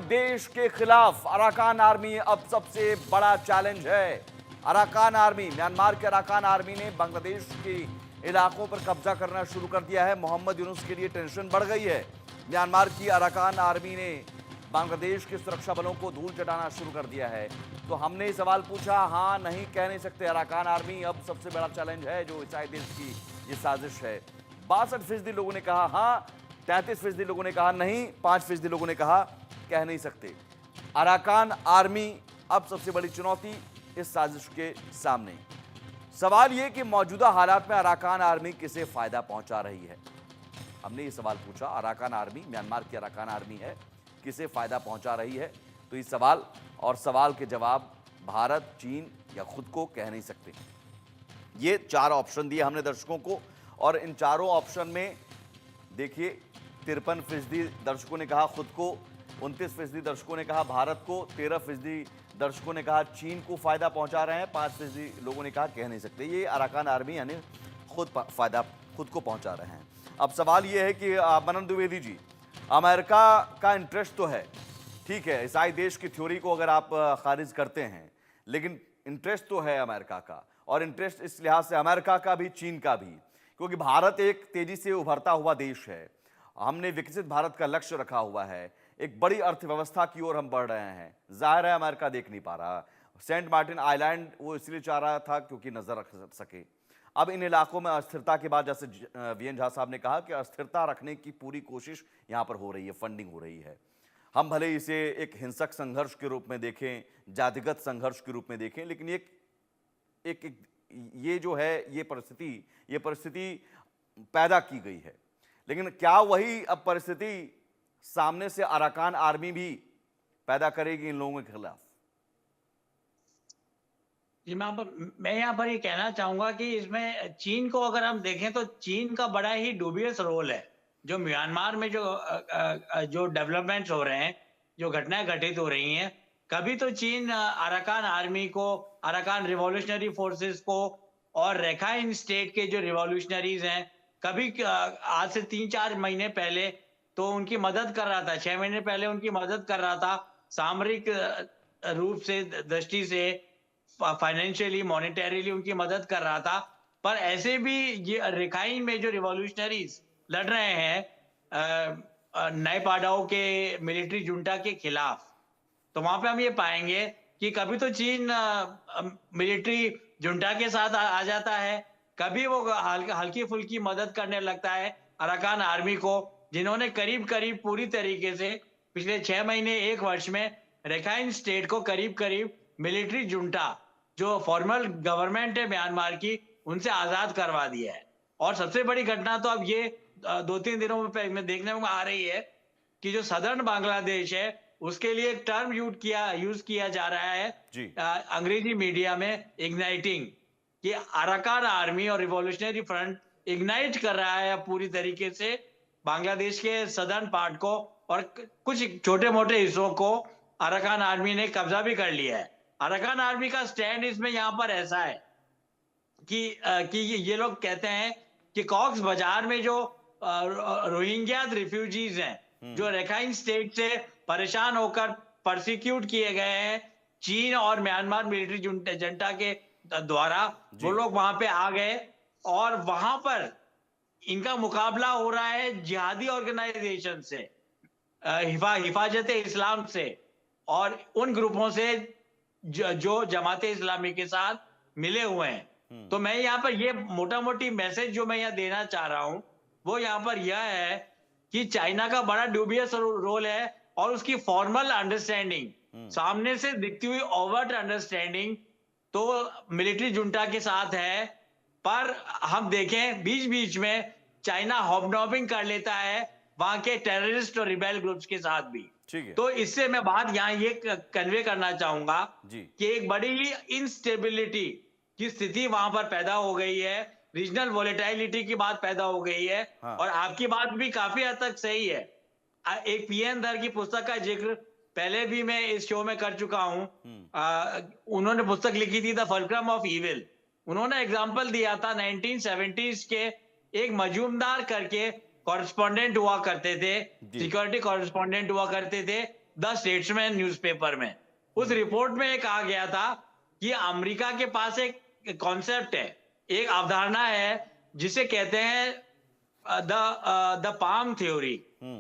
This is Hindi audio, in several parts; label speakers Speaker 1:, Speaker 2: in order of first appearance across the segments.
Speaker 1: देश के खिलाफ अराकान आर्मी अब सबसे बड़ा चैलेंज है। अराकान आर्मी, म्यांमार के अराकान आर्मी ने बांग्लादेश के इलाकों पर कब्जा करना शुरू कर दिया है। मोहम्मद यूनुस के लिए टेंशन बढ़ गई है। म्यांमार की अराकान आर्मी ने बांग्लादेश के सुरक्षा बलों को धूल चटाना शुरू कर दिया है। तो हमने ये सवाल पूछा, हाँ नहीं कह नहीं सकते, अराकान आर्मी अब सबसे बड़ा चैलेंज है जो ईसाई देश की ये साजिश है। 62% लोगों ने कहा हाँ, 33% लोगों ने कहा नहीं, 5% लोगों ने कहा कह नहीं सकते। अराकान आर्मी अब सबसे बड़ी चुनौती इस साजिश के सामने। सवाल यह कि मौजूदा हालात में अराकान आर्मी किसे फायदा पहुंचा रही है। हमने ये सवाल पूछा, अराकान आर्मी, म्यांमार की अराकान आर्मी है, किसे फायदा पहुंचा रही है। तो ये सवाल और सवाल के जवाब भारत, चीन या खुद को कह नहीं सकते। ये 4 ऑप्शन दिए हमने दर्शकों को और इन चारों ऑप्शन में देखिए 53% दर्शकों ने कहा खुद को, 29% दर्शकों ने कहा भारत को, 13% दर्शकों ने कहा चीन को फायदा पहुंचा रहे हैं, 5% लोगों ने कहा कह नहीं सकते। ये अराकान आर्मी यानी खुद को पहुंचा रहे हैं। अब सवाल ये है कि मनन द्विवेदी जी, अमेरिका का इंटरेस्ट तो है, ठीक है, ईसाई देश की थ्योरी को अगर आप खारिज करते हैं, लेकिन इंटरेस्ट तो है अमेरिका का, और इंटरेस्ट इस लिहाज से अमेरिका का भी, चीन का भी, क्योंकि भारत एक तेजी से उभरता हुआ देश है। हमने विकसित भारत का लक्ष्य रखा हुआ है, एक बड़ी अर्थव्यवस्था की ओर हम बढ़ रहे हैं। जाहिर है अमेरिका देख नहीं पा रहा। सेंट मार्टिन आइलैंड वो इसलिए चाह रहा था क्योंकि नजर रख सके। अब इन इलाकों में अस्थिरता के बाद, जैसे वीएन झा साहब ने कहा कि अस्थिरता रखने की पूरी कोशिश यहां पर हो रही है, फंडिंग हो रही है। हम भले इसे एक हिंसक संघर्ष के रूप में देखें, जातिगत संघर्ष के रूप में देखें, लेकिन ये जो है ये परिस्थिति पैदा की गई है। लेकिन क्या वही अब परिस्थिति सामने से अराकान आर्मी भी पैदा करेगी इन लोगों के खिलाफ?
Speaker 2: जी, मैं यहाँ पर ये कहना चाहूंगा कि इसमें चीन को अगर हम देखें तो चीन का बड़ा ही डूबियस रोल है। जो म्यांमार में जो डेवलपमेंट्स हो रहे हैं, जो घटनाएं घटित हो रही हैं, कभी तो चीन अराकान आर्मी को, अराकान रिवॉल्यूशनरी फोर्सेस को और रखाइन स्टेट के जो रिवॉल्यूशनरीज हैं, कभी आज से 3-4 महीने पहले तो उनकी मदद कर रहा था, 6 महीने पहले उनकी मदद कर रहा था, सामरिक रूप से, दृष्टि से, फाइनेंशियली, मॉनेटरीली उनकी मदद कर रहा था। पर ऐसे भी ये रखाइन में जो रिवॉल्यूशनरीज लड़ रहे हैं नए पाडाओ के मिलिट्री जुंटा के खिलाफ, तो वहां पे हम ये पाएंगे कि कभी तो चीन मिलिट्री जुंटा के साथ आ जाता है, कभी वो हल्की फुल्की मदद करने लगता है अराकान आर्मी को, जिन्होंने करीब करीब पूरी तरीके से पिछले 6 महीने 1 वर्ष में रखाइन स्टेट को करीब करीब मिलिट्री जुंटा, जो फॉर्मल गवर्नमेंट है म्यांमार की, उनसे आजाद करवा दिया है। और सबसे बड़ी घटना तो अब ये 2-3 दिनों में देखने में आ रही है कि जो सदर्न बांग्लादेश है, उसके लिए एक टर्म यूज किया जा रहा है अंग्रेजी मीडिया में, इग्नाइटिंग, कि अराकान आर्मी और रिवॉल्यूशनरी फ्रंट इग्नाइट कर रहा है पूरी तरीके से बांग्लादेश के सदर्न पार्ट को, और कुछ छोटे मोटे हिस्सों को अराकान आर्मी ने कब्जा भी कर लिया है। अराकान आर्मी का स्टैंड इसमें यहां पर ऐसा है कि ये लोग कहते हैं कि कॉक्स बाजार में जो रोहिंग्या रिफ्यूजीज हैं, जो रखाइन स्टेट से परेशान होकर परसिक्यूट किए गए हैं चीन और म्यांमार मिलिट्री junta के द्वारा, वो लोग वहां पे आ गए और वहां पर इनका मुकाबला हो रहा है जिहादी ऑर्गेनाइजेशन से, हिफाजत इस्लाम से और उन ग्रुपों से जो जमाते इस्लामी के साथ मिले हुए हैं। तो मैं यहाँ पर ये मोटा मोटी मैसेज जो मैं यहाँ देना चाह रहा हूं, वो यहाँ पर यह है कि चाइना का बड़ा ड्यूबियस रोल है और उसकी फॉर्मल अंडरस्टैंडिंग, सामने से दिखती हुई ओवर्ट अंडरस्टैंडिंग तो मिलिट्री जुंटा के साथ है, पर हम देखें बीच बीच में चाइना हॉबनॉबिंग कर लेता है वहां के टेररिस्ट और रिबेल ग्रुप्स के साथ भी। तो इससे मैं बात यहाँ ये कन्वे करना चाहूंगा कि एक बड़ी ही इनस्टेबिलिटी की स्थिति वहां पर पैदा हो गई है, रीजनल वोलेटिलिटी की बात पैदा हो गई है। और आपकी बात भी काफी हद तक सही है। एक पीएन दर की पुस्तक का जिक्र पहले भी मैं इस शो में कर चुका हूं। उन्होंने पुस्तक लिखी थी द फल्क्रम ऑफ इविल। उन्होंने एग्जाम्पल दिया था 1970s के एक मजूमदार करके कॉरेस्पॉन्डेंट हुआ करते थे, सिक्योरिटी कॉरेस्पॉन्डेंट हुआ करते थे, द स्टेट्समैन न्यूज़पेपर में। उस रिपोर्ट में कहा गया था कि अमेरिका के पास एक कॉन्सेप्ट है, एक अवधारणा है जिसे कहते हैं द पाम थ्योरी।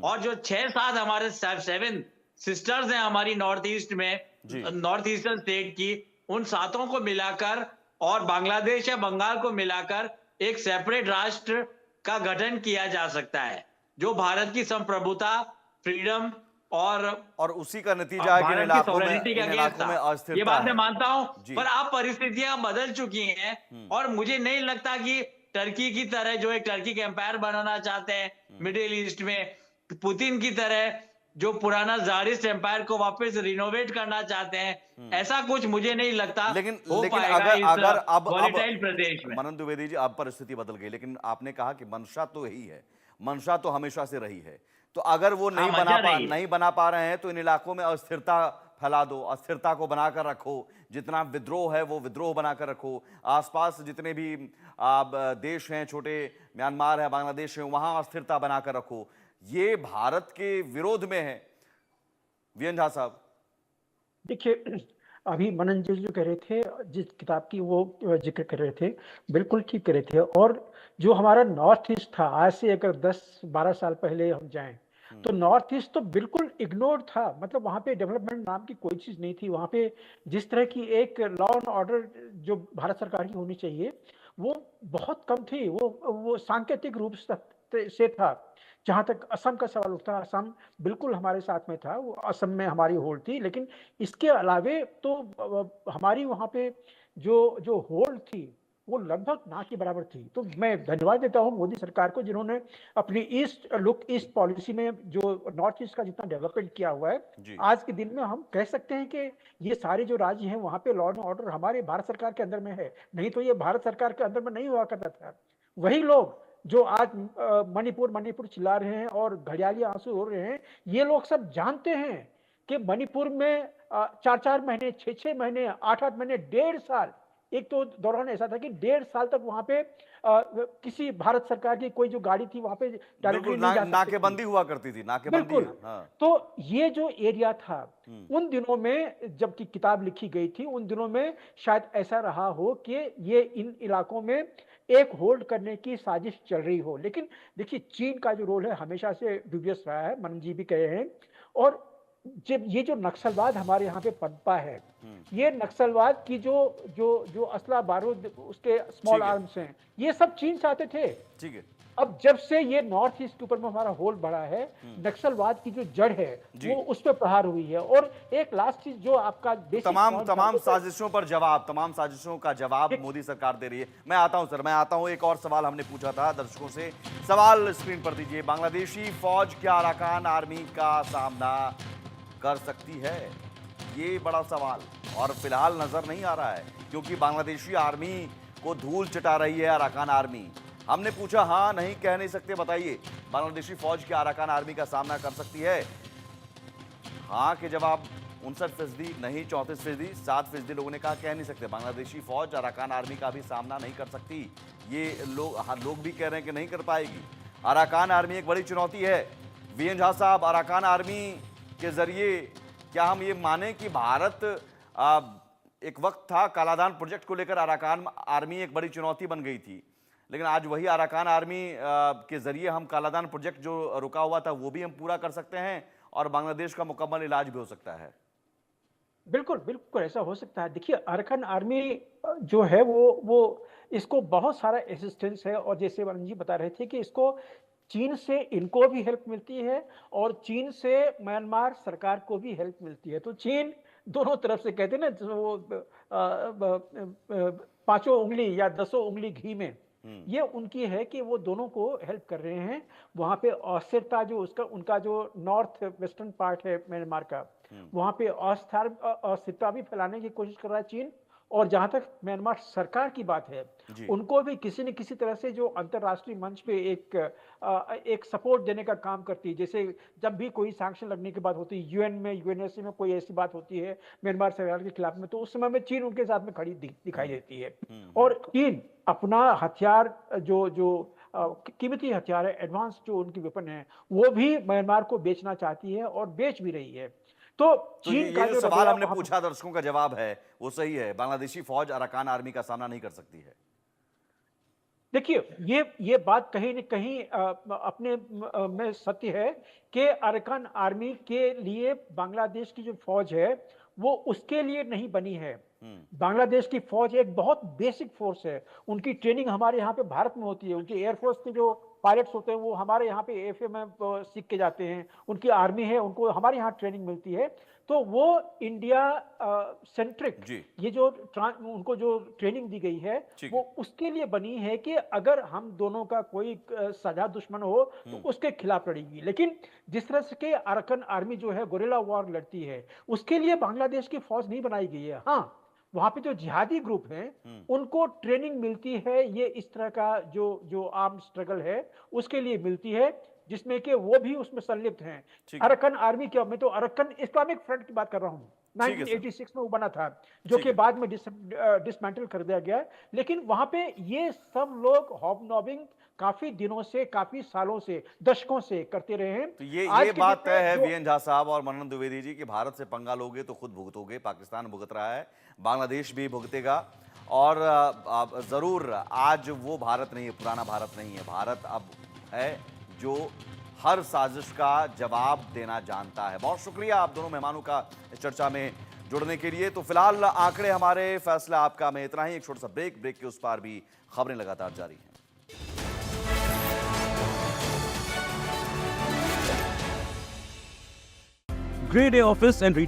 Speaker 2: और जो 6-7 हमारे 7 सिस्टर्स हैं हमारी नॉर्थ ईस्ट में,
Speaker 1: जी।
Speaker 2: नॉर्थ ईस्टर्न स्टेट की, उन सातों को मिलाकर और बांग्लादेश या बंगाल को मिलाकर एक सेपरेट राष्ट्र का गठन किया जा सकता है, जो भारत की संप्रभुता, फ्रीडम और
Speaker 1: उसी का नतीजा है कि
Speaker 2: भारत की सॉवरेनिटी के
Speaker 1: इन
Speaker 2: अगेंस्ट
Speaker 1: इलाकों
Speaker 2: था।
Speaker 1: में
Speaker 2: ये
Speaker 1: अस्थिरता
Speaker 2: बात मैं
Speaker 1: है।
Speaker 2: मानता हूं,
Speaker 1: जी।
Speaker 2: पर अब परिस्थितियां बदल चुकी हैं और मुझे नहीं लगता कि टर्की की तरह, जो एक टर्की का एम्पायर बनाना चाहते हैं मिडिल ईस्ट में, पुतिन की तरह जो पुराना ज़ारिस्ट एम्पायर को वापस रिनोवेट करना चाहते हैं, ऐसा कुछ मुझे नहीं लगता
Speaker 1: लेकिन
Speaker 2: हो
Speaker 1: लेकिन
Speaker 2: पाएगा
Speaker 1: अगर
Speaker 2: इस
Speaker 1: अगर अब
Speaker 2: वॉलेटाइल प्रदेश में।
Speaker 1: मनन द्विवेदी जी, अब परिस्थिति बदल गई, लेकिन आपने कहा कि मंशा तो यही है, मंशा तो हमेशा से रही है। तो अगर वो
Speaker 2: हाँ, मंशा रही है।
Speaker 1: नहीं बना पा रहे हैं तो इन इलाकों में अस्थिरता फैला दो, अस्थिरता को बनाकर रखो, जितना विद्रोह है वो विद्रोह बनाकर रखो, आसपास जितने भी देश हैं, छोटे म्यांमार है, बांग्लादेश है, वहां अस्थिरता बनाकर रखो। ये भारत के विरोध में है। वीएन झा साहब,
Speaker 3: देखिए, अभी मनन जी जो कह रहे थे, जिस किताब की वो जिक्र कर रहे थे, बिल्कुल ठीक कर रहे थे। और जो हमारा नॉर्थ ईस्ट था, आज से अगर 10-12 साल पहले हम जाएं तो नॉर्थ ईस्ट तो बिल्कुल इग्नोर्ड था। मतलब वहां पे डेवलपमेंट नाम की कोई चीज नहीं थी। वहां पे जिस तरह की एक लॉ एंड ऑर्डर जो भारत सरकार की होनी चाहिए, वो बहुत कम थी। वो सांकेतिक रूप से था। जहां तक असम का सवाल उठता, असम बिल्कुल हमारे साथ में था, वो असम में हमारी होल्ड थी। लेकिन इसके अलावे तो हमारी वहां पे जो जो होल्ड थी वो लगभग ना के बराबर थी। तो मैं धन्यवाद देता हूं मोदी सरकार को, जिन्होंने अपनी ईस्ट पॉलिसी में जो नॉर्थ ईस्ट का जितना डेवलपमेंट किया हुआ है। आज के दिन में हम कह सकते हैं कि ये सारे जो राज्य हैं वहां पे लॉ एंड ऑर्डर हमारे भारत सरकार के अंदर में है। नहीं तो ये भारत सरकार के अंदर में नहीं हुआ करता था। वही लोग जो आज मणिपुर चिल्ला रहे हैं और घड़ियाली आंसू हो रहे हैं, ये लोग सब जानते हैं कि मणिपुर में 4-4 महीने, 6-6 महीने, 8-8 महीने, 1.5 साल, एक तो दौरान ऐसा था कि 1.5 साल तक वहां पे किसी भारत सरकार की कोई जो गाड़ी थी वहां पे डायरेक्टली नहीं जा सकती थी।
Speaker 1: नाकेबंदी हुआ करती थी, नाकेबंदी।
Speaker 3: बिल्कुल।
Speaker 1: हाँ।
Speaker 3: तो ये जो एरिया था उन दिनों में, जबकि किताब लिखी गई थी, उन दिनों में शायद ऐसा रहा हो कि ये इन इलाकों में एक होल्ड करने की साजिश चल रही हो। लेकिन देखिए, चीन का जो रोल है हमेशा से ड्यूबियस रहा है, मनन जी भी कहे हैं। और जब ये जो नक्सलवाद हमारे यहाँ पे पनपा है, ये नक्सलवाद की जो जो जो असला बारूद, उसके स्मॉल आर्म्स हैं, ये सब चीन से आते थे।
Speaker 1: ठीक है।
Speaker 3: अब जब से ये नॉर्थ ईस्ट के ऊपर में हमारा होल्ड बढ़ा है, नक्सलवाद की जो जड़ है वो उस पर प्रहार हुई है। और एक लास्ट चीज जो आपका
Speaker 1: तमाम साजिशों पर जवाब, तमाम साजिशों का जवाब मोदी सरकार दे रही है। मैं आता हूं सर, मैं आता हूं। एक और सवाल हमने पूछा था दर्शकों से, सवाल स्क्रीन पर दीजिए। बांग्लादेशी फौज क्या अराकान आर्मी का सामना कर सकती है? ये बड़ा सवाल, और फिलहाल नजर नहीं आ रहा है, क्योंकि बांग्लादेशी आर्मी को धूल चटा रही है अराकान आर्मी। हमने पूछा हाँ नहीं, कह नहीं सकते, बताइए बांग्लादेशी फौज क्या अराकान आर्मी का सामना कर सकती है? हाँ के जवाब 59%, नहीं 34%, 7% लोगों ने कहा कह नहीं सकते। बांग्लादेशी फौज अराकान आर्मी का भी सामना नहीं कर सकती। ये लोग भी कह रहे हैं कि नहीं कर पाएगी। अराकान आर्मी एक बड़ी चुनौती है। वीएन झा साहब, अराकान आर्मी के जरिए क्या हम ये माने कि भारत, एक वक्त था कालादान प्रोजेक्ट को लेकर अराकान आर्मी एक बड़ी चुनौती बन गई थी, लेकिन आज वही अराकान आर्मी के जरिए हम कालादान प्रोजेक्ट जो रुका हुआ था वो भी हम पूरा कर सकते हैं और बांग्लादेश का मुकम्मल इलाज भी हो सकता है?
Speaker 3: बिल्कुल बिल्कुल ऐसा हो सकता है। देखिए, अराकान आर्मी जो है वो इसको बहुत सारा असिस्टेंस है। और जैसे वरुण जी बता रहे थे कि इसको चीन से इनको भी हेल्प मिलती है और चीन से म्यांमार सरकार को भी हेल्प मिलती है। तो चीन दोनों तरफ से, कहते हैं ना वो 5 उंगली या 10 उंगली घी में, ये उनकी है कि वो दोनों को हेल्प कर रहे हैं। वहां पे अस्थिरता जो उनका जो नॉर्थ वेस्टर्न पार्ट है म्यांमार का, वहां पे अस्थिरता भी फैलाने की कोशिश कर रहा है चीन। और जहां तक म्यांमार सरकार की बात है, उनको भी किसी न किसी तरह से जो अंतरराष्ट्रीय मंच पे एक सपोर्ट देने का काम करती है। जैसे जब भी कोई सैंक्शन लगने की बात होती है, यूएन में, यूएनएससी में कोई ऐसी बात होती है म्यांमार सरकार के खिलाफ में, तो उस समय में चीन उनके साथ में खड़ी दिखाई देती है। और चीन अपना हथियार जो कीमती हथियार है, एडवांस जो उनकी वेपन है, वो भी म्यांमार को बेचना चाहती है और बेच भी रही है। तो
Speaker 1: तो
Speaker 3: चीन का
Speaker 1: ये जो
Speaker 3: जो
Speaker 1: सवाल
Speaker 3: रवैया
Speaker 1: हमने
Speaker 3: वहां-
Speaker 1: पूछा, दर्शकों का जवाब है वो सही है, बांग्लादेशी फौज अराकान आर्मी का सामना नहीं कर सकती है।
Speaker 3: देखिए, ये बात कहीं न कहीं अपने में सत्य है कि अरकान आर्मी के लिए बांग्लादेश की जो फ़ौज है, वो उसके लिए नहीं बनी है। बांग्लादेश की फ़ौज एक बहुत बेसिक फ़ोर्स है। उनकी ट्रेनिंग हमारे यहाँ पे भारत में होती है। उनकी एयरफ़ोर्स के जो पायलट्स होते हैं, वो हमारे यहाँ पे एएफए में सीख के जाते हैं। उनकी आर्मी है, उनको हमारे यहाँ ट्रेनिंग मिलती है। तो वो इंडिया सेंट्रिक
Speaker 1: जी।
Speaker 3: ये जो उनको जो ट्रेनिंग दी गई है,
Speaker 1: ठीक
Speaker 3: वो
Speaker 1: है।
Speaker 3: उसके लिए बनी है कि अगर हम दोनों का कोई साझा दुश्मन हो तो उसके खिलाफ लड़ेगी। लेकिन जिस तरह से के अरकान आर्मी जो है गुरिल्ला वॉर लड़ती है, उसके लिए बांग्लादेश की फौज नहीं बनाई गई है। हाँ, वहां पे जो जिहादी ग्रुप हैं, उनको ट्रेनिंग मिलती है, ये इस तरह का जो जो आर्म स्ट्रगल है उसके लिए मिलती है, जिसमें कि वो भी उसमें संलिप्त हैं।
Speaker 1: ठीक है।
Speaker 3: अरकान आर्मी क्या, मैं तो अरकान इस्लामिक फ्रंट की बात कर रहा हूँ।
Speaker 1: ठीक है सर।
Speaker 3: 1986 में वो बना था, जो
Speaker 1: ठीक
Speaker 3: कि
Speaker 1: है।
Speaker 3: बाद में डिसमेंटल कर दिया गया। लेकिन वहां पे ये सब लोग हॉबनॉबिंग काफी दिनों से, काफी सालों से, दशकों से करते रहे हैं।
Speaker 1: तो ये
Speaker 3: आज के
Speaker 1: बात
Speaker 3: डेट
Speaker 1: तय
Speaker 3: में
Speaker 1: है
Speaker 3: जो
Speaker 1: वीएन झा साहब और मनन द्विवेदी जी कि भारत से पंगा लोगे तो खुद भुगतोगे। पाकिस्तान भुगत रहा है, बांग्लादेश भी भुगतेगा और जरूर आज वो भारत नहीं है, पुराना भारत नहीं है। भारत अब है जो हर साजिश का जवाब देना जानता है। बहुत शुक्रिया आप दोनों मेहमानों का इस चर्चा में जुड़ने के लिए। तो फिलहाल आंकड़े हमारे, फैसला आपका में इतना ही। एक छोटा सा ब्रेक के उस पार भी खबरें लगातार जारी हैं।
Speaker 4: Grade A office and retail